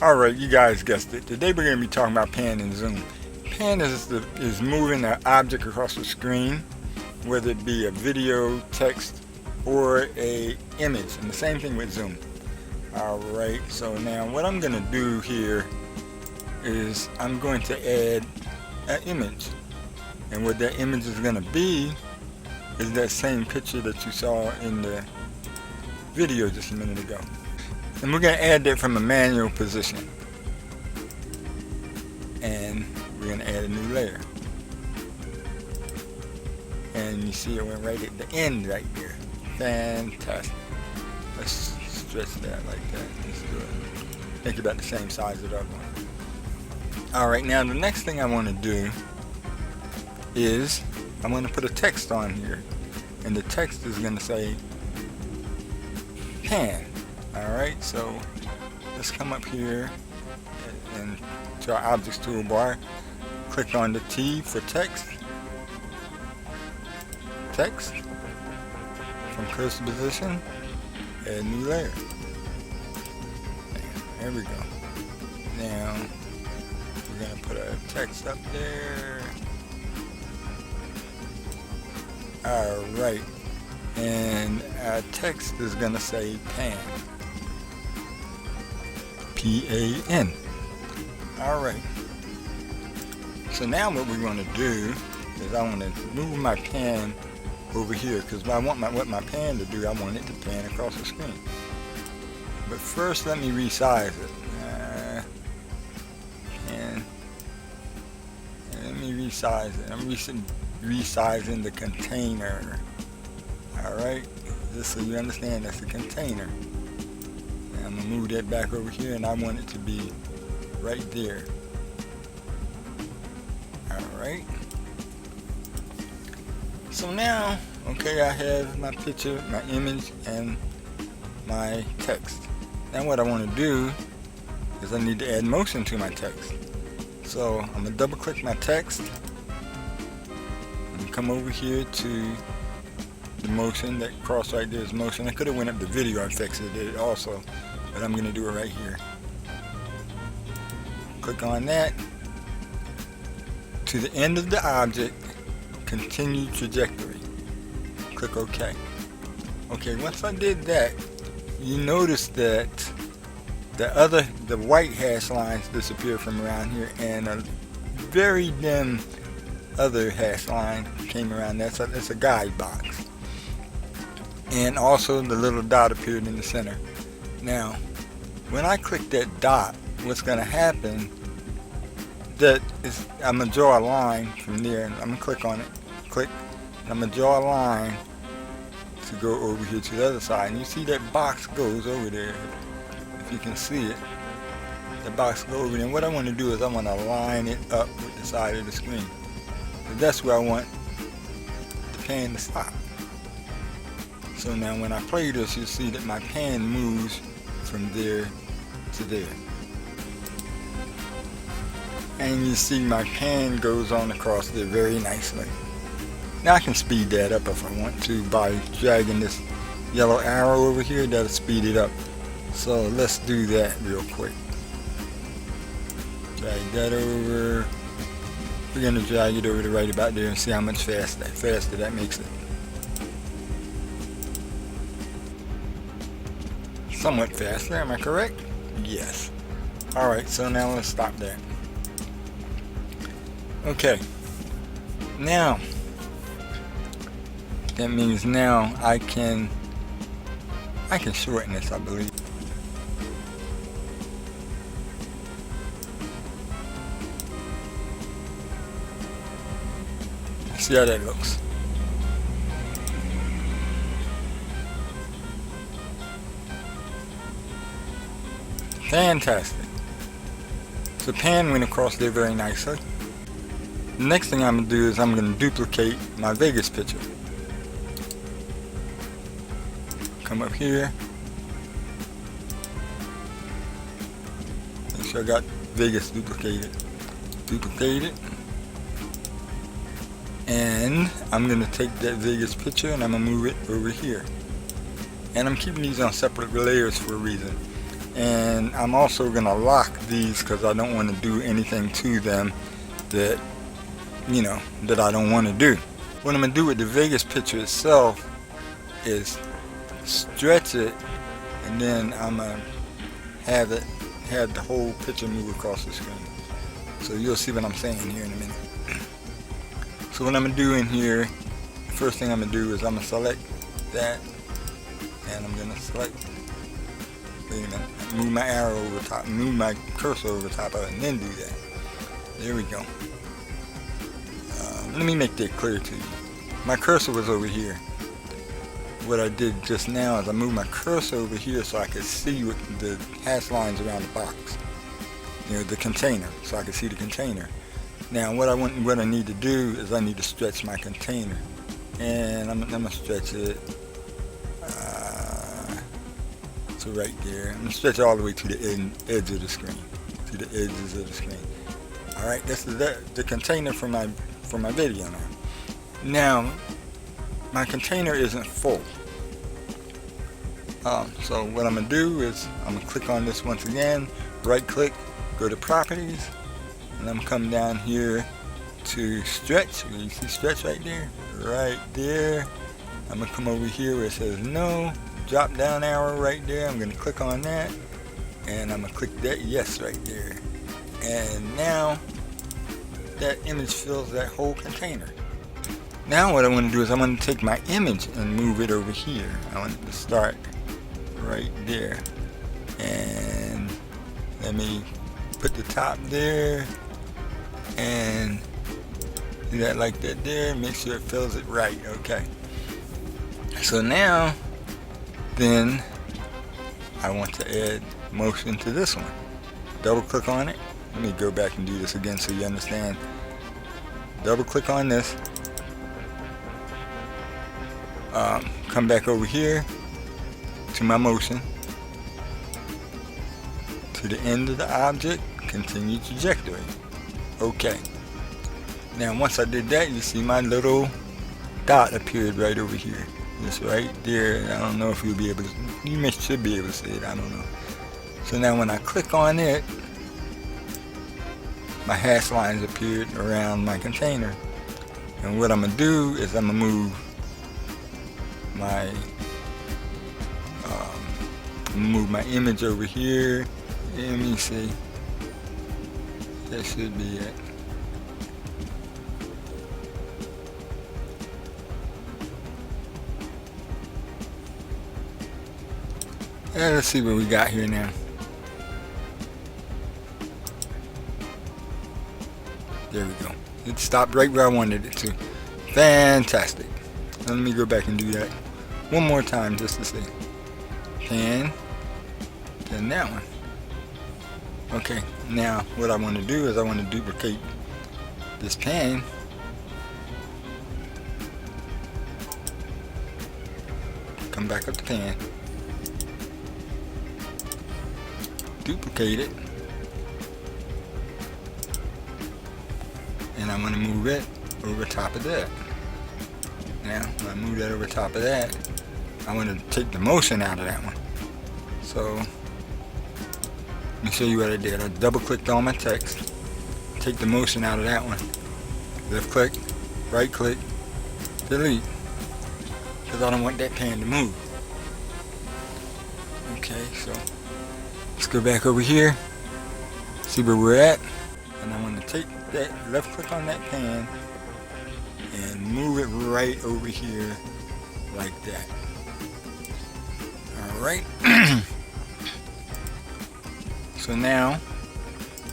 Alright, you guys guessed it. Today we're going to be talking about pan and zoom. Pan is moving an object across the screen, whether it be a video, text, or a image. And the same thing with zoom. Alright, so now what I'm going to do here is I'm going to add an image. And what that image is going to be is that same picture that you saw in the video just a minute ago. And we're going to add that from a manual position. And we're going to add a new layer. And you see it went right at the end right there. Fantastic. Let's stretch that like that. Let's do it. Make it about the same size as the other one. Alright, now the next thing I want to do is I'm going to put a text on here. And the text is going to say pan. Alright, so let's come up here and to our objects toolbar, click on the T for text, from cursor position, add new layer. There we go. Now we're going to put our text up there. Alright, and our text is going to say pan. P-A-N. Alright. So now what we're going to do is I want to move my pan over here because I want what my pan to do, I want it to pan across the screen. But first let me resize it. And let me resize it. I'm resizing the container. Alright. Just so you understand, that's a container. I'm going to move that back over here and I want it to be right there. Alright. So now, okay, I have my picture, my image, and my text. Now what I want to do is I need to add motion to my text. So I'm going to double click my text and come over here to the motion. That cross right there is motion. I could have went up the video effects and did it also. But I'm going to do it right here. Click on that. To the end of the object, continue trajectory. Click OK. Okay, once I did that, you notice that the white hash lines disappear from around here, and a very dim other hash line came around. That's a guide box. And also the little dot appeared in the center. Now, when I click that dot, what's going to happen, that is, I'm going to draw a line from there, and I'm going to click on it, click, and I'm going to draw a line to go over here to the other side, and you see that box goes over there, if you can see it, the box goes over there, and what I want to do is I want to line it up with the side of the screen. So that's where I want the pan to stop. So now when I play this, you'll see that my pan moves from there to there. And you see my pan goes on across there very nicely. Now I can speed that up if I want to by dragging this yellow arrow over here. That'll speed it up. So let's do that real quick. Drag that over. We're going to drag it over to right about there and see how much faster that makes it. Somewhat faster, am I correct? Yes. Alright, so now let's stop there. Okay. Now, that means now I can shorten this, I believe. See how that looks. Fantastic. So the pan went across there very nicely. The next thing I'm going to do is I'm going to duplicate my Vegas picture. Come up here. Make sure I got Vegas duplicated. Duplicate it. And I'm going to take that Vegas picture and I'm going to move it over here. And I'm keeping these on separate layers for a reason. And I'm also going to lock these because I don't want to do anything to them that, you know, that I don't want to do. What I'm going to do with the Vegas picture itself is stretch it, and then I'm going to have the whole picture move across the screen. So you'll see what I'm saying here in a minute. So what I'm going to do in here, the first thing I'm going to do is I'm going to select that, and I'm going to select, wait a minute, move my arrow over top, move my cursor over top of it, and then do that. There we go. Let me make that clear to you. My cursor was over here. What I did just now is I moved my cursor over here so I could see what the hash lines around the box, you know, the container, so I could see the container. Now what I need to do is I need to stretch my container, and I'm gonna stretch it so right there. I'm gonna stretch it all the way to the edge of the screen, to the edges of the screen. All right, this is the container for my video now. Now my container isn't full, so what I'm gonna do is I'm gonna click on this once again, right click, go to properties, and I'm coming down here to stretch. You see stretch right there? Right there. I'm going to come over here where it says no. Drop down arrow right there. I'm going to click on that. And I'm going to click that yes right there. And now that image fills that whole container. Now what I want to do is I'm going to take my image and move it over here. I want it to start right there. And let me put the top there. And do that like that there, make sure it fills it right. Okay, so now then I want to add motion to this one. Double click on it. Let me go back and do this again so you understand. Double click on this, come back over here to my motion, to the end of the object, continue trajectory. Okay, now once I did that, you see my little dot appeared right over here. It's right there. I don't know if you'll be able to, you should be able to see it, I don't know. So now when I click on it, my hash lines appeared around my container. And what I'm going to do is I'm going to move my image over here. Let me see. That should be it. Let's see what we got here now. There we go. It stopped right where I wanted it to. Fantastic. Let me go back and do that one more time just to see. Pan. Then that one. Okay, now what I want to do is I want to duplicate this pan. Come back up the pan. Duplicate it. And I'm going to move it over top of that. Now, when I move that over top of that, I want to take the motion out of that one. So, let me show you what I did. I double clicked on my text, take the motion out of that one, left click, right click, delete, because I don't want that pan to move. Okay, so let's go back over here, see where we're at, and I want to take that, left click on that pan and move it right over here like that. Alright. So now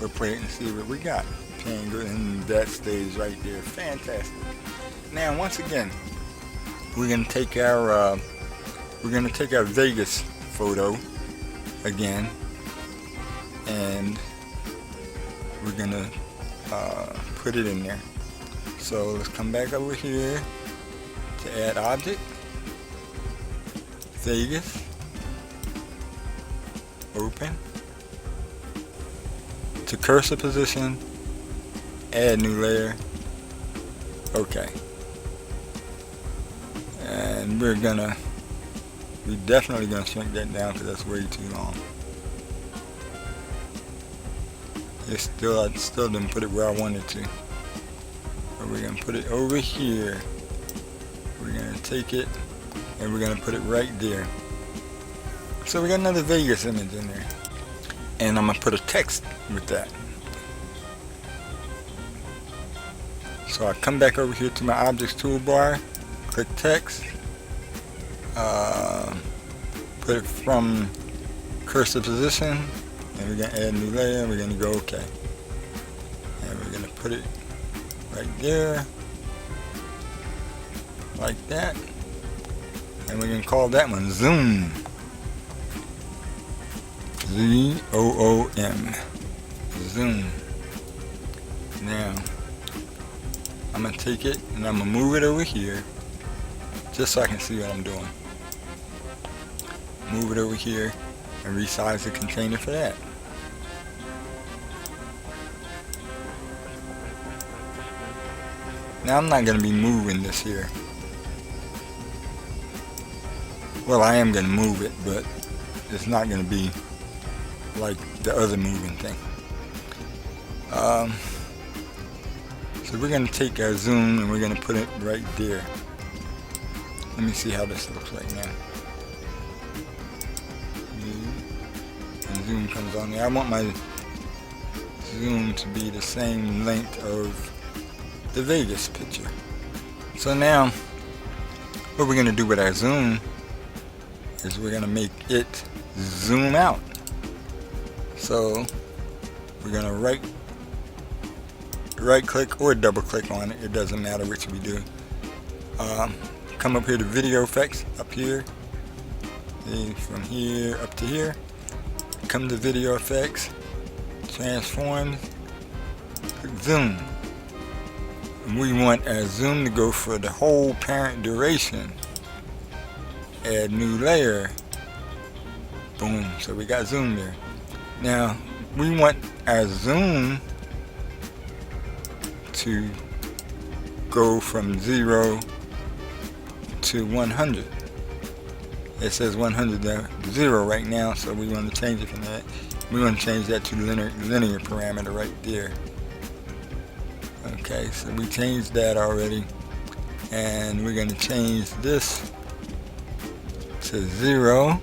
we're playing to see what we got. Pan good, and that stays right there. Fantastic. Now once again, we're gonna take our Vegas photo again, and we're gonna put it in there. So let's come back over here to add object, Vegas, open, to cursor position, add new layer. Okay, and we're definitely gonna shrink that down because that's way too long. I still didn't put it where I wanted to. But we're gonna put it over here. We're gonna take it and we're gonna put it right there. So we got another Vegas image in there. And I'm gonna put a text with that. So I come back over here to my objects toolbar, click text, put it from cursor position, and we're gonna add a new layer, and we're gonna go OK. And we're gonna put it right there, like that, and we're gonna call that one Zoom. Z-O-O-M. Zoom. Now, I'm gonna take it and I'm gonna move it over here, just so I can see what I'm doing. Move it over here and resize the container for that. Now I'm not gonna be moving this here. Well, I am gonna move it, but it's not gonna be like the other moving thing. So we're going to take our zoom and we're going to put it right there. Let me see how this looks like now. And zoom comes on there. I want my zoom to be the same length of the Vegas picture. So now what we're going to do with our zoom is we're going to make it zoom out. So we're going to right click or double click on it, it doesn't matter which we do. Come up here to video effects, up here, and from here up to here, come to video effects, transform, click zoom. And we want our zoom to go for the whole parent duration. Add new layer, boom, so we got zoom there. Now we want our zoom to go from 0 to 100. It says 100 there, 0 right now, so we want to change it from that. We want to change that to linear parameter right there. Okay, so we changed that already, and we're going to change this to 0,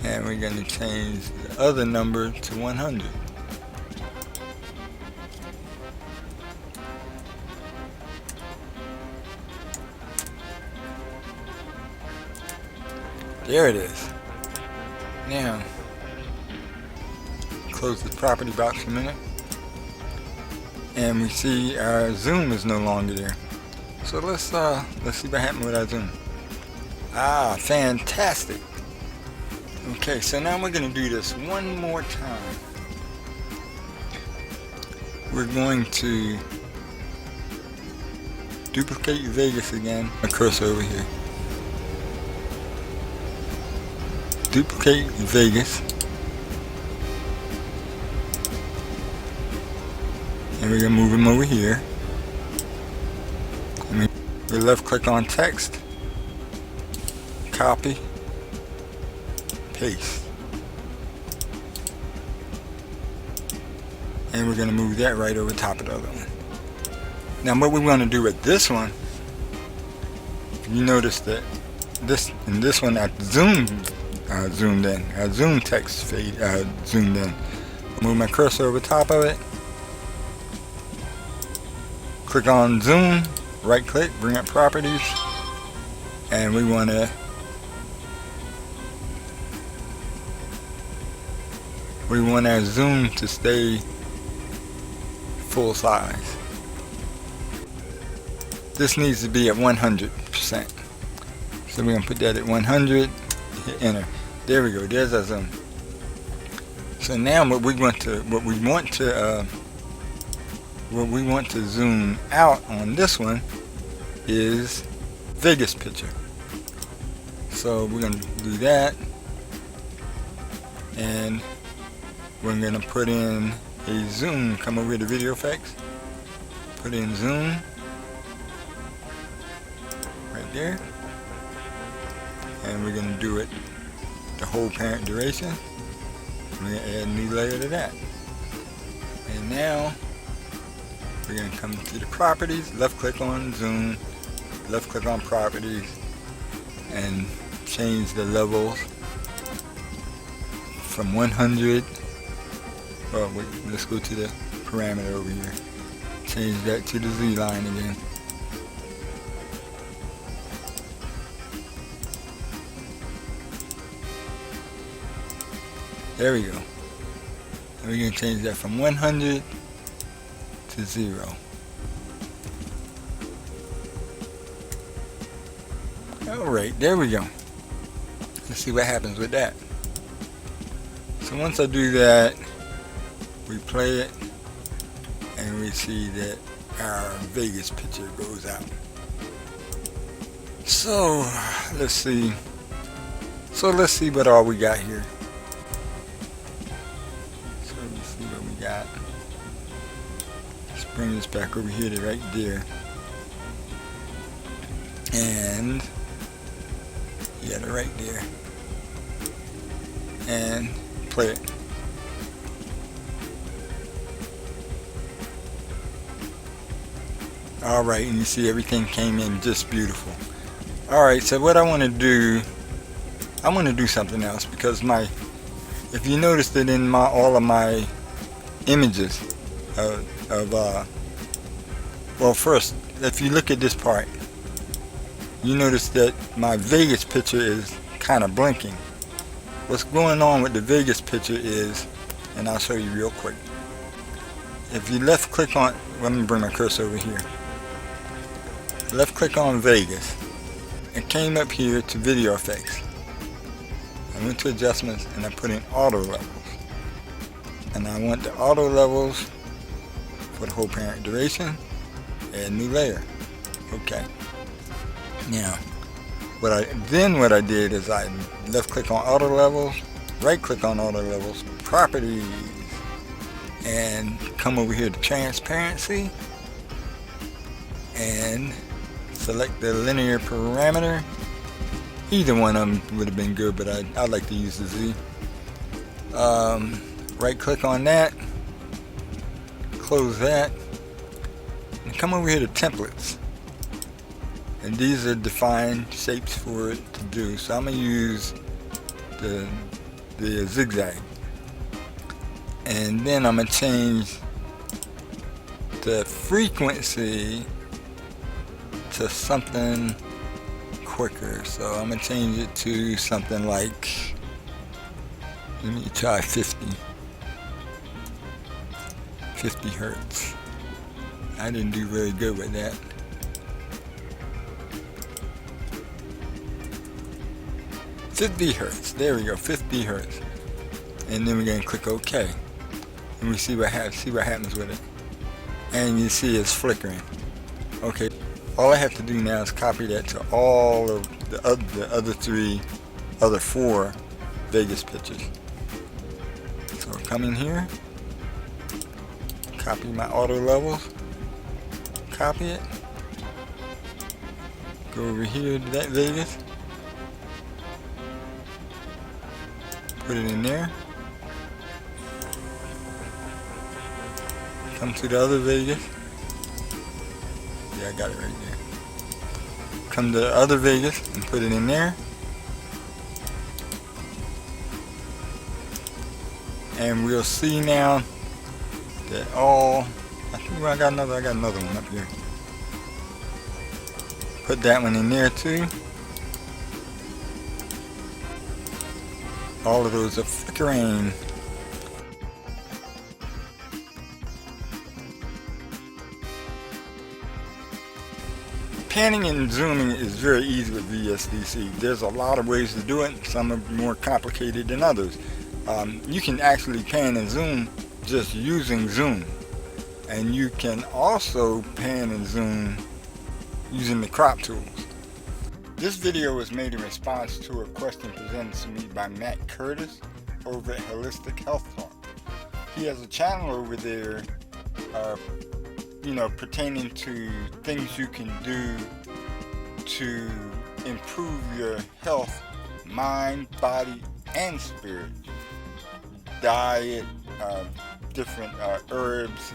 and we're going to change the other number to 100. There it is. Now, close the property box for a minute, and we see our zoom is no longer there. So let's see what happened with our zoom. Ah, fantastic. Okay, so now we're going to do this one more time. We're going to duplicate Vegas again. A cursor over here. Duplicate Vegas, and we're going to move him over here. And we left click on text, copy, paste, and we're going to move that right over top of the other one. Now what we want to do with this one, you notice that this one I zoomed in. Zoom text fade zoomed in. Move my cursor over top of it. Click on zoom. Right click. Bring up properties. And we want our zoom to stay full size. This needs to be at 100%. So we're gonna put that at 100. Hit enter. There we go. There's our zoom. So now what we want to zoom out on this one is Vegas picture. So we're going to do that, and we're going to put in a zoom. Come over to video effects, put in zoom right there, and we're going to do it the whole parent duration. We're going to add a new layer to that. now we're going to come to the properties, left click on zoom, left click on properties, and change the levels from 100. Oh wait, let's go to the parameter over here. Change that to the Z line again. There we go. And we're going to change that from 100 to 0. Alright, there we go. Let's see what happens with that. So once I do that, we play it and we see that our Vegas picture goes out. So let's see. Let's see what all we got here. So let's see what we got. Let's bring this back over here to right there. And yeah, they're right there. And play it. Alright, and you see everything came in just beautiful. Alright, so what I want to do, I want to do something else, because if you notice that in all of my images well, first, if you look at this part, you notice that my Vegas picture is kind of blinking. What's going on with the Vegas picture is, and I'll show you real quick. If you left click on, let me bring my cursor over here. Left click on Vegas. It came up here to video effects. I went to adjustments and I put in auto levels. And I want the auto levels for the whole parent duration. Add new layer. Okay. Now, what I did is I left click on auto levels, right click on auto levels, properties, and come over here to transparency and select the linear parameter. Either one of them would have been good, but I like to use the Z. Right click on that, close that, and come over here to templates. And these are defined shapes for it to do. So I'm going to use the zigzag. And then I'm going to change the frequency to something quicker. So I'm going to change it to something like, let me try 50 hertz. I didn't do very good with that. 50 hertz. There we go, 50 hertz. And then we're going to click OK. And we see what happens with it. And you see it's flickering. Okay. All I have to do now is copy that to all of the other four Vegas pictures. So come in here, copy my auto levels, copy it, go over here to that Vegas, put it in there, come to the other Vegas, yeah, I got it right there. Come to the other Vegas and put it in there. And we'll see now that I think I got another one up here. Put that one in there too. All of those are flickering. Panning and zooming is very easy with Vsdc. There's a lot of ways to do it. Some are more complicated than others. You can actually pan and zoom just using zoom. And you can also pan and zoom using the crop tools. This video was made in response to a question presented to me by Matt Curtis over at Holistic Health Talk. He has a channel over there pertaining to things you can do to improve your health, mind, body, and spirit. Diet, different herbs.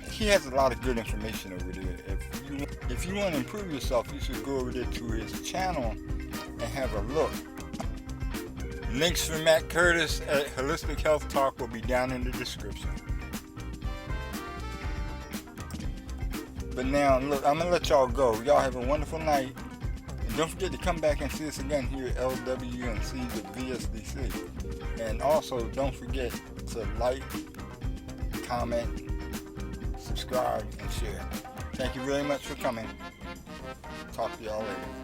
He has a lot of good information over there. If you want to improve yourself, you should go over there to his channel and have a look. Links for Matt Curtis at Holistic Health Talk will be down in the description. But now, look, I'm going to let y'all go. Y'all have a wonderful night. And don't forget to come back and see us again here at LW&C with Vsdc. And also, don't forget to like, comment, subscribe, and share. Thank you very much for coming. Talk to y'all later.